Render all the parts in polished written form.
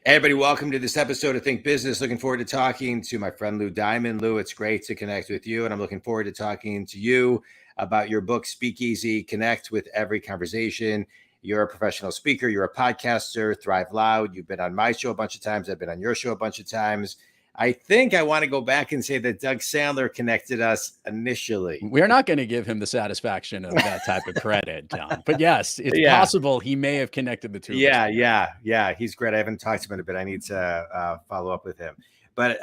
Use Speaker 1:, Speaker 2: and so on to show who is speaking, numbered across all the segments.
Speaker 1: Hey everybody, welcome to this episode of Think Business. Looking forward to talking to my friend Lou Diamond. Lou, it's great to connect with you, and I'm looking forward to talking to you about your book, Speakeasy, Connect with Every Conversation. You're a professional speaker, you're a podcaster, Thrive Loud. You've been on my show a bunch of times. I've been on your show a bunch of times. I think I want to go back and say that Doug Sandler connected us initially.
Speaker 2: We're not going to give him the satisfaction of that type of credit, John. But yes, it's
Speaker 1: Yeah.
Speaker 2: possible he may have connected the two.
Speaker 1: Yeah. He's great. I haven't talked to him in a bit. I need to follow up with him. But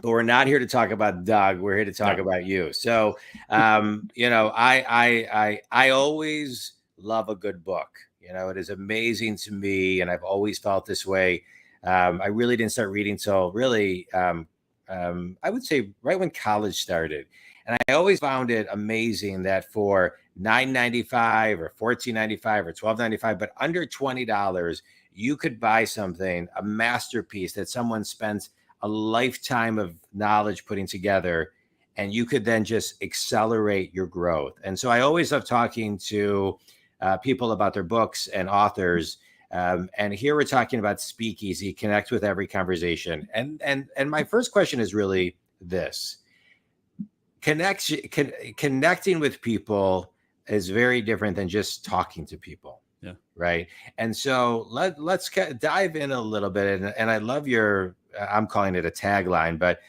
Speaker 1: we're not here to talk about Doug. We're here to talk about you. So, I always love a good book. It is amazing to me, and I've always felt this way. I really didn't start reading till really, I would say right when college started. And I always found it amazing that for $9.95 or $14.95 or $12.95, but under $20, you could buy something, a masterpiece that someone spent a lifetime of knowledge putting together, and you could then just accelerate your growth. And so I always love talking to people about their books and authors. And here we're talking about Speakeasy, Connect with Every Conversation. And my first question is really this. Connecting with people is very different than just talking to people.
Speaker 2: Yeah.
Speaker 1: Right. And so let's dive in a little bit. And I love I'm calling it a tagline, but,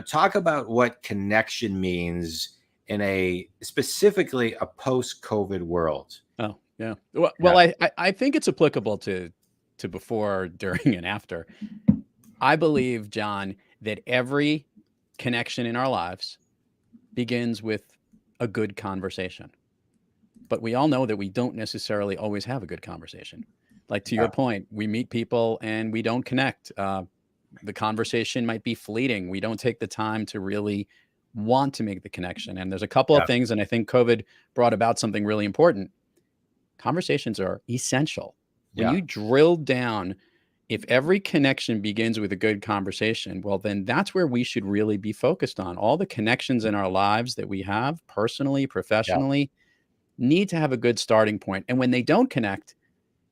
Speaker 1: talk about what connection means in specifically a post-COVID world.
Speaker 2: Oh, yeah. Well, I think it's applicable to before, during, and after. I believe, John, that every connection in our lives begins with a good conversation. But we all know that we don't necessarily always have a good conversation. Like to your point, we meet people and we don't connect. The conversation might be fleeting. We don't take the time to really want to make the connection. And there's a couple of things, and I think COVID brought about something really important. Conversations are essential. When you drill down, if every connection begins with a good conversation, well, then that's where we should really be focused on. All the connections in our lives that we have personally, professionally, need to have a good starting point. And when they don't connect,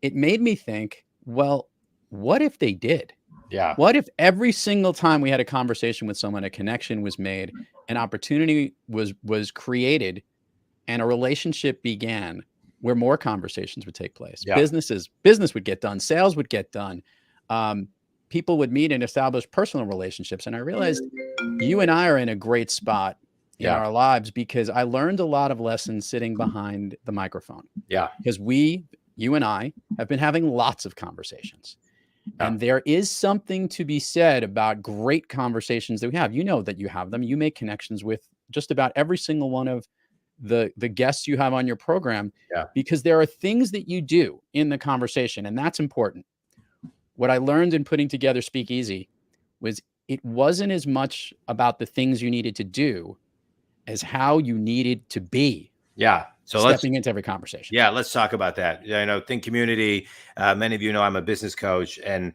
Speaker 2: it made me think, well, what if they did?
Speaker 1: Yeah.
Speaker 2: What if every single time we had a conversation with someone, a connection was made, an opportunity was created, and a relationship began where more conversations would take place?
Speaker 1: Yeah.
Speaker 2: Business would get done, sales would get done. People would meet and establish personal relationships. And I realized you and I are in a great spot in our lives because I learned a lot of lessons sitting behind the microphone.
Speaker 1: Yeah.
Speaker 2: Because you and I have been having lots of conversations. And there is something to be said about great conversations that we have. You know that you have them. You make connections with just about every single one of the guests you have on your program, because there are things that you do in the conversation, and that's important. What I learned in putting together Speakeasy was it wasn't as much about the things you needed to do as how you needed to be.
Speaker 1: Yeah. So
Speaker 2: stepping into every conversation.
Speaker 1: Yeah, let's talk about that. Think Community. Many of you know I'm a business coach, and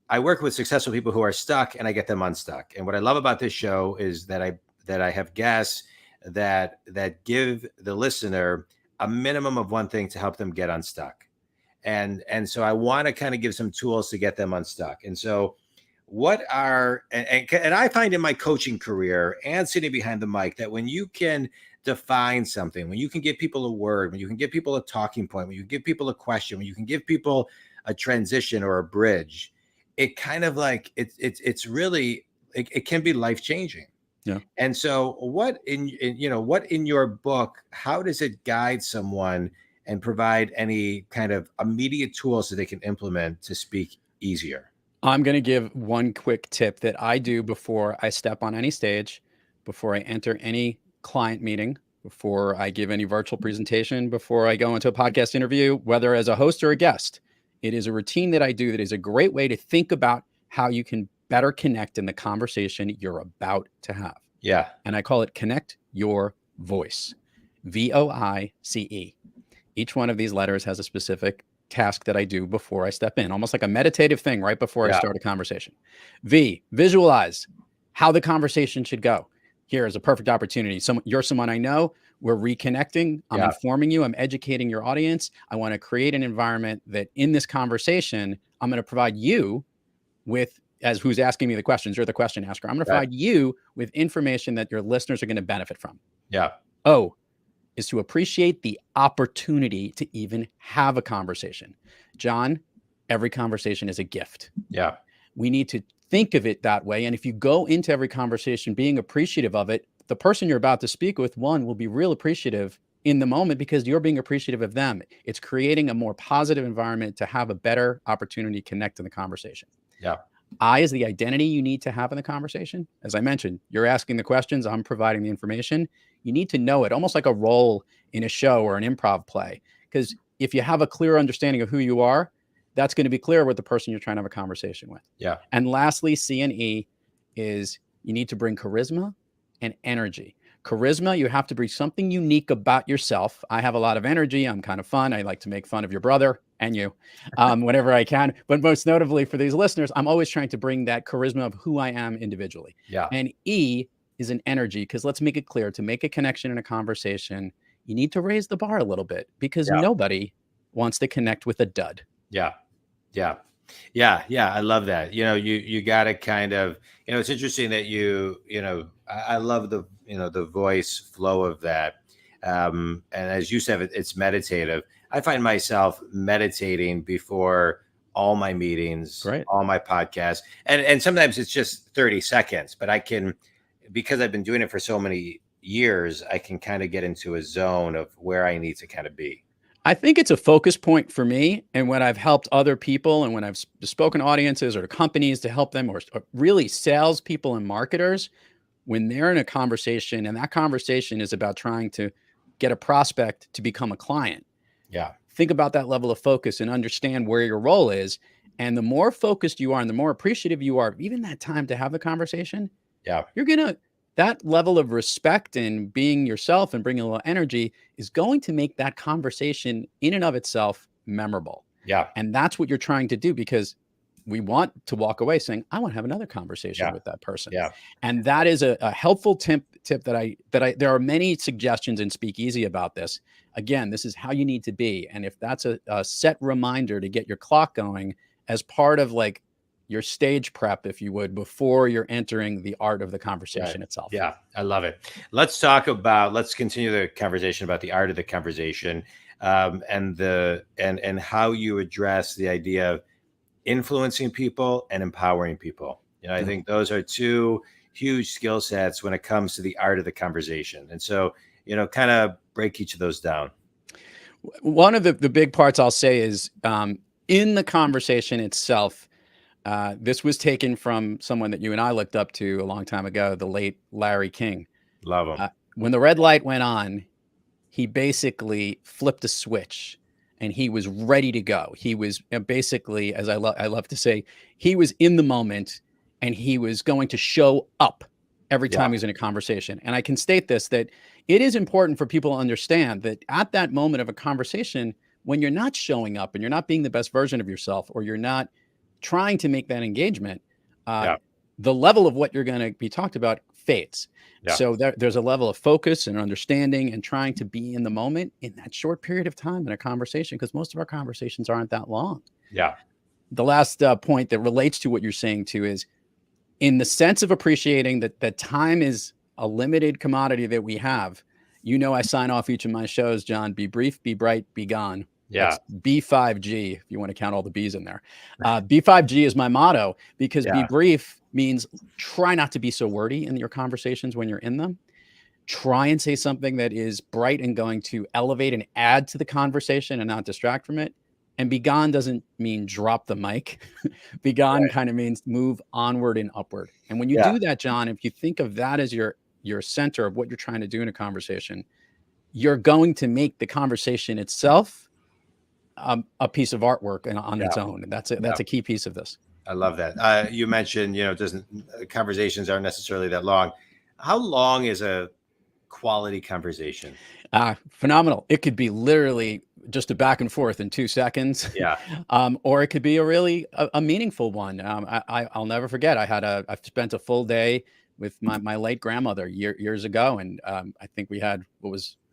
Speaker 1: I work with successful people who are stuck, and I get them unstuck. And what I love about this show is that I have guests that give the listener a minimum of one thing to help them get unstuck. And so I want to kind of give some tools to get them unstuck. And so and I find in my coaching career and sitting behind the mic that when you can define something, when you can give people a word, when you can give people a talking point, when you give people a question, when you can give people a transition or a bridge, it kind of like it's really, it can be life-changing.
Speaker 2: Yeah.
Speaker 1: And so what in your book, how does it guide someone and provide any kind of immediate tools that they can implement to speak easier?
Speaker 2: I'm going to give one quick tip that I do before I step on any stage, before I enter any client meeting, before I give any virtual presentation, before I go into a podcast interview, whether as a host or a guest. It is a routine that I do that is a great way to think about how you can better connect in the conversation you're about to have.
Speaker 1: Yeah.
Speaker 2: And I call it Connect Your Voice, VOICE. Each one of these letters has a specific task that I do before I step in, almost like a meditative thing right before I start a conversation. V, visualize how the conversation should go. Here is a perfect opportunity. You're someone I know. We're reconnecting. I'm
Speaker 1: Yeah.
Speaker 2: informing you. I'm educating your audience. I want to create an environment that in this conversation, I'm going to provide you with, as who's asking me the questions, you're the question asker. I'm going to
Speaker 1: Right.
Speaker 2: provide you with information that your listeners are going to benefit from.
Speaker 1: Yeah.
Speaker 2: O is to appreciate the opportunity to even have a conversation. John, every conversation is a gift.
Speaker 1: Yeah.
Speaker 2: We need to think of it that way. And if you go into every conversation being appreciative of it, the person you're about to speak with, one, will be real appreciative in the moment because you're being appreciative of them. It's creating a more positive environment to have a better opportunity to connect in the conversation.
Speaker 1: Yeah.
Speaker 2: I is the identity you need to have in the conversation. As I mentioned, you're asking the questions, I'm providing the information. You need to know it, almost like a role in a show or an improv play. Because if you have a clear understanding of who you are, that's going to be clear with the person you're trying to have a conversation with.
Speaker 1: Yeah.
Speaker 2: And lastly, C and E is you need to bring charisma and energy. Charisma, you have to bring something unique about yourself. I have a lot of energy. I'm kind of fun. I like to make fun of your brother and you whenever I can. But most notably for these listeners, I'm always trying to bring that charisma of who I am individually.
Speaker 1: Yeah.
Speaker 2: And E is an energy, because let's make it clear, to make a connection in a conversation, you need to raise the bar a little bit because nobody wants to connect with a dud.
Speaker 1: Yeah. Yeah. Yeah. Yeah. I love that. You got to kind of, it's interesting that I love the voice flow of that. And as you said, it's meditative. I find myself meditating before all my meetings, all my podcasts. And sometimes it's just 30 seconds, but because I've been doing it for so many years, I can kind of get into a zone of where I need to kind of be.
Speaker 2: I think it's a focus point for me. And when I've helped other people and when I've spoken to audiences or companies to help them, or really salespeople and marketers, when they're in a conversation and that conversation is about trying to get a prospect to become a client.
Speaker 1: Yeah.
Speaker 2: Think about that level of focus and understand where your role is. And the more focused you are and the more appreciative you are, even that time to have the conversation, that level of respect and being yourself and bringing a little energy is going to make that conversation in and of itself memorable.
Speaker 1: Yeah.
Speaker 2: And that's what you're trying to do, because we want to walk away saying, I want to have another conversation with that person.
Speaker 1: Yeah.
Speaker 2: And that is a helpful tip that there are many suggestions in Speakeasy about this. Again, this is how you need to be. And if that's a set reminder to get your clock going as part of like your stage prep, if you would, before you're entering the art of the conversation itself.
Speaker 1: Yeah, I love it. Let's continue the conversation about the art of the conversation, and how you address the idea of influencing people and empowering people. I think those are two huge skill sets when it comes to the art of the conversation. And so, kind of break each of those down.
Speaker 2: One of the big parts I'll say is in the conversation itself. This was taken from someone that you and I looked up to a long time ago, the late Larry King.
Speaker 1: Love him.
Speaker 2: When the red light went on, he basically flipped a switch and he was ready to go. He was basically, as I love to say, he was in the moment and he was going to show up every time he was in a conversation. And I can state this, that it is important for people to understand that at that moment of a conversation, when you're not showing up and you're not being the best version of yourself, or you're not trying to make that engagement, the level of what you're going to be talked about fades. Yeah. So there's a level of focus and understanding and trying to be in the moment in that short period of time in a conversation, because most of our conversations aren't that long.
Speaker 1: Yeah.
Speaker 2: The last point that relates to what you're saying too is in the sense of appreciating that time is a limited commodity that we have. I sign off each of my shows, John, be brief, be bright, be gone.
Speaker 1: Yeah.
Speaker 2: That's B5G, if you want to count all the B's in there. B5G is my motto, because be brief means try not to be so wordy in your conversations when you're in them. Try and say something that is bright and going to elevate and add to the conversation and not distract from it. And be gone doesn't mean drop the mic. Be gone kind of means move onward and upward. And when you do that, John, if you think of that as your center of what you're trying to do in a conversation, you're going to make the conversation itself a piece of artwork on its own. And that's a key piece of this.
Speaker 1: I love that. You mentioned, conversations aren't necessarily that long. How long is a quality conversation?
Speaker 2: Phenomenal. It could be literally just a back and forth in 2 seconds.
Speaker 1: Yeah.
Speaker 2: Or it could be a really meaningful one. I'll never forget. I've spent a full day with my late grandmother years ago. And I think we had,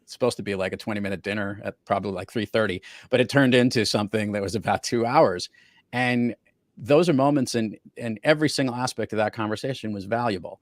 Speaker 2: supposed to be like a 20-minute dinner at probably like 3:30, but it turned into something that was about 2 hours. And those are moments, and every single aspect of that conversation was valuable.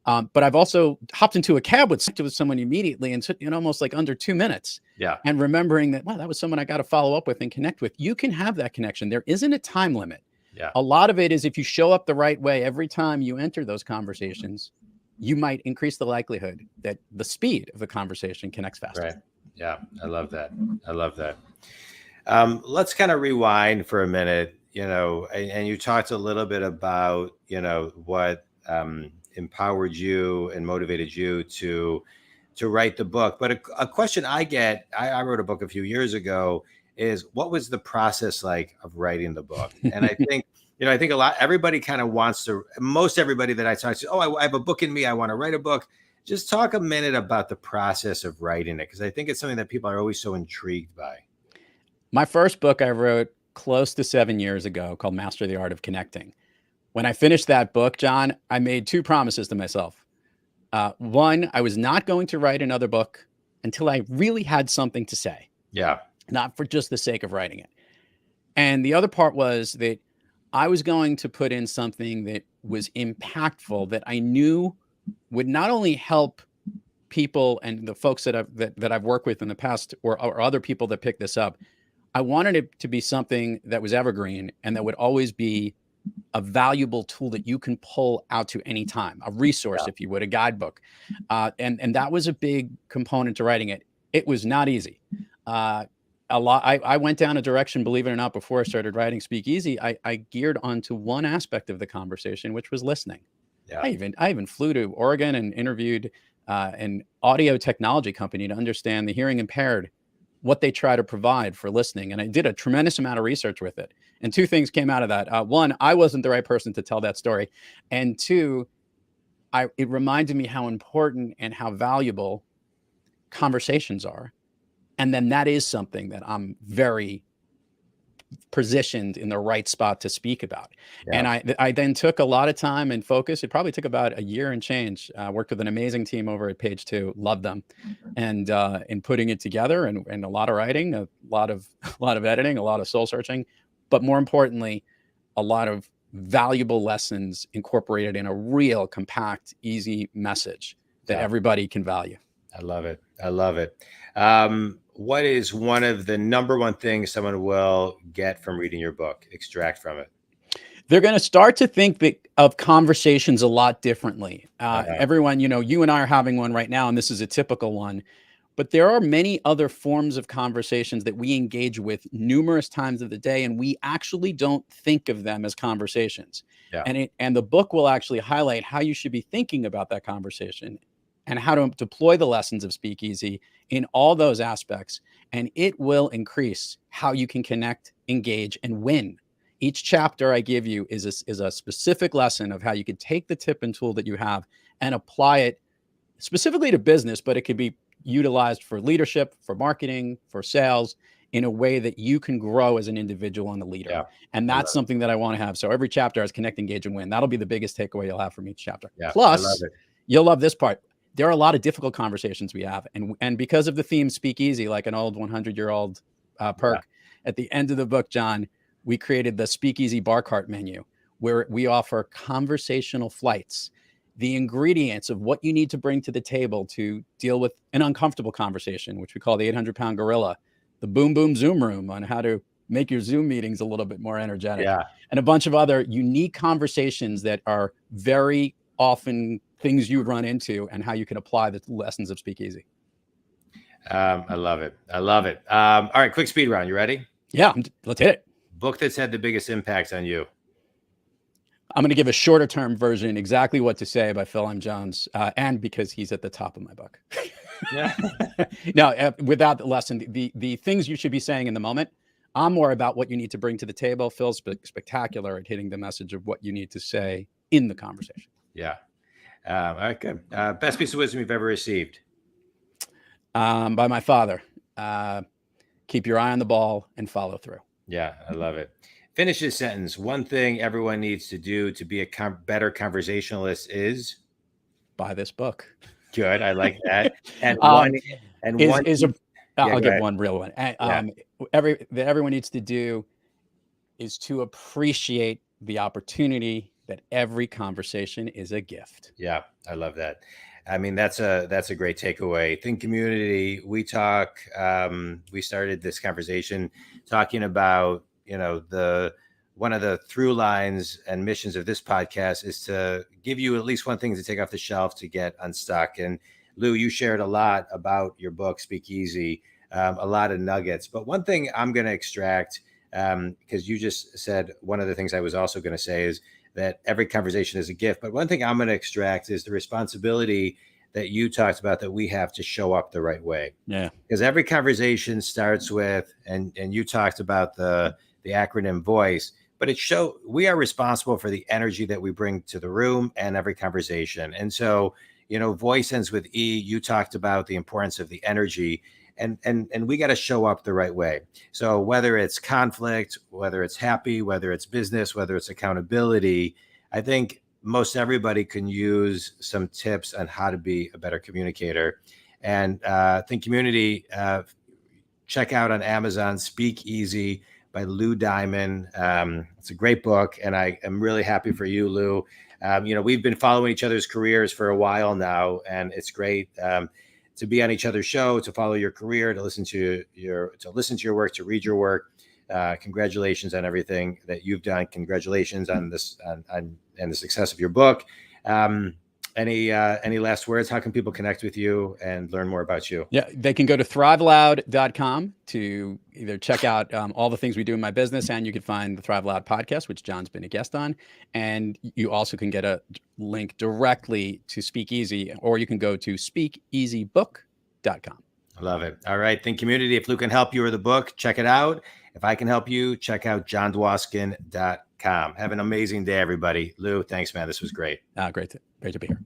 Speaker 2: But I've also hopped into a cab with someone immediately and in almost like under 2 minutes.
Speaker 1: Yeah.
Speaker 2: And remembering that, wow, that was someone I got to follow up with and connect with. You can have that connection. There isn't a time limit.
Speaker 1: Yeah.
Speaker 2: A lot of it is if you show up the right way every time you enter those conversations, you might increase the likelihood that the speed of the conversation connects faster.
Speaker 1: Right. Yeah. I love that. I love that. Let's kind of rewind for a minute, and you talked a little bit about, what empowered you and motivated you to write the book. But a question I get, I wrote a book a few years ago, is what was the process like of writing the book? And I think, I think everybody kind of wants to, most everybody that I talk to, I have a book in me, I want to write a book. Just talk a minute about the process of writing it, because I think it's something that people are always so intrigued by.
Speaker 2: My first book I wrote close to 7 years ago, called Master the Art of Connecting. When I finished that book, John, I made 2 promises to myself. One, I was not going to write another book until I really had something to say.
Speaker 1: Yeah.
Speaker 2: Not for just the sake of writing it. And the other part was that I was going to put in something that was impactful, that I knew would not only help people and the folks that I've worked with in the past, or other people that pick this up. I wanted it to be something that was evergreen and that would always be a valuable tool that you can pull out to any time, a resource, if you would, a guidebook. And that was a big component to writing it. It was not easy. I went down a direction, believe it or not, before I started writing Speakeasy. I geared onto one aspect of the conversation, which was listening. Yeah. I even flew to Oregon and interviewed an audio technology company to understand the hearing impaired, what they try to provide for listening. And I did a tremendous amount of research with it. And 2 things came out of that. One, I wasn't the right person to tell that story. And 2, it reminded me how important and how valuable conversations are. And then that is something that I'm very positioned in the right spot to speak about. Yeah. And I then took a lot of time and focus. It probably took about a year and change. Worked with an amazing team over at Page 2, loved them, and in putting it together, and a lot of writing, a lot of editing, a lot of soul searching, but more importantly, a lot of valuable lessons incorporated in a real compact, easy message that everybody can value.
Speaker 1: I love it. I love it. What is one of the number one things someone will get from reading your book, extract from it?
Speaker 2: They're going to start to think of conversations a lot differently. Everyone, you and I are having one right now, and this is a typical one. But there are many other forms of conversations that we engage with numerous times of the day, and we actually don't think of them as conversations. Yeah. And the book will actually highlight how you should be thinking about that conversation and how to deploy the lessons of Speakeasy in all those aspects. And it will increase how you can connect, engage, and win. Each chapter I give you is a specific lesson of how you can take the tip and tool that you have and apply it specifically to business, but it could be utilized for leadership, for marketing, for sales, in a way that you can grow as an individual and a leader. Yeah. And that's something that I want to have. So every chapter has connect, engage, and win. That'll be the biggest takeaway you'll have from each chapter. Yeah, plus, you'll love this part. There are a lot of difficult conversations we have. And because of the theme Speakeasy, like an old 100-year-old perk, at the end of the book, John, we created the Speakeasy bar cart menu, where we offer conversational flights, the ingredients of what you need to bring to the table to deal with an uncomfortable conversation, which we call the 800-pound gorilla, the boom, boom, Zoom room on how to make your Zoom meetings a little bit more energetic, and a bunch of other unique conversations that are very often things you would run into, and how you can apply the lessons of Speakeasy.
Speaker 1: I love it. I love it. All right, quick speed round. You ready?
Speaker 2: Yeah, let's hit it.
Speaker 1: Book that's had the biggest impacts on you.
Speaker 2: I'm going to give a shorter term version, Exactly What to Say by Phil M. Jones, and because he's at the top of my book. No, without the lesson, the things you should be saying in the moment. I'm more about what you need to bring to the table. Phil's spectacular at hitting the message of what you need to say in the conversation.
Speaker 1: Yeah. All right, good. Best piece of wisdom you've ever received?
Speaker 2: By my father. Keep your eye on the ball and follow through.
Speaker 1: Yeah, I love it. Finish this sentence. One thing everyone needs to do to be a better conversationalist is?
Speaker 2: Buy this book.
Speaker 1: Good. I like that. And And
Speaker 2: is a
Speaker 1: yeah,
Speaker 2: I'll
Speaker 1: go
Speaker 2: give
Speaker 1: ahead.
Speaker 2: one real one.
Speaker 1: Yeah,
Speaker 2: That everyone needs to do is to appreciate the opportunity that every conversation is a gift.
Speaker 1: yeah, I love that. I mean, that's a great takeaway. Think community. We started this conversation talking about, the one of the through lines and missions of this podcast is to give you at least one thing to take off the shelf to get unstuck. And Lou, you shared a lot about your book, Speak Easy, a lot of nuggets. But one thing I'm going to extract, because you just said one of the things I was also going to say is that every conversation is a gift. But one thing I'm going to extract is the responsibility that you talked about, that we have to show up the right way.
Speaker 2: Yeah.
Speaker 1: Because every conversation starts with, and you talked about the acronym VOICE, but we are responsible for the energy that we bring to the room and every conversation. And so, voice ends with E. You talked about the importance of the energy, and we got to show up the right way. So whether it's conflict, whether it's happy, whether it's business, whether it's accountability, I think most everybody can use some tips on how to be a better communicator. And think community, check out on Amazon, Speak Easy by Lou Diamond. It's a great book, and I am really happy for you, Lou. We've been following each other's careers for a while now, and it's great to be on each other's show, to follow your career, to listen to your work, to read your work. Congratulations on everything that you've done. Congratulations on this on the success of your book. Any last words? How can people connect with you and learn more about you?
Speaker 2: Yeah, they can go to thriveloud.com to either check out all the things we do in my business, and you can find the Thrive Loud podcast, which John's been a guest on. And you also can get a link directly to Speak Easy, or you can go to speakeasybook.com.
Speaker 1: I love it. All right. Think community. If Lou can help you or the book, check it out. If I can help you, check out johndwoskin.com. Have an amazing day, everybody. Lou, thanks, man. This was great.
Speaker 2: Great to be here.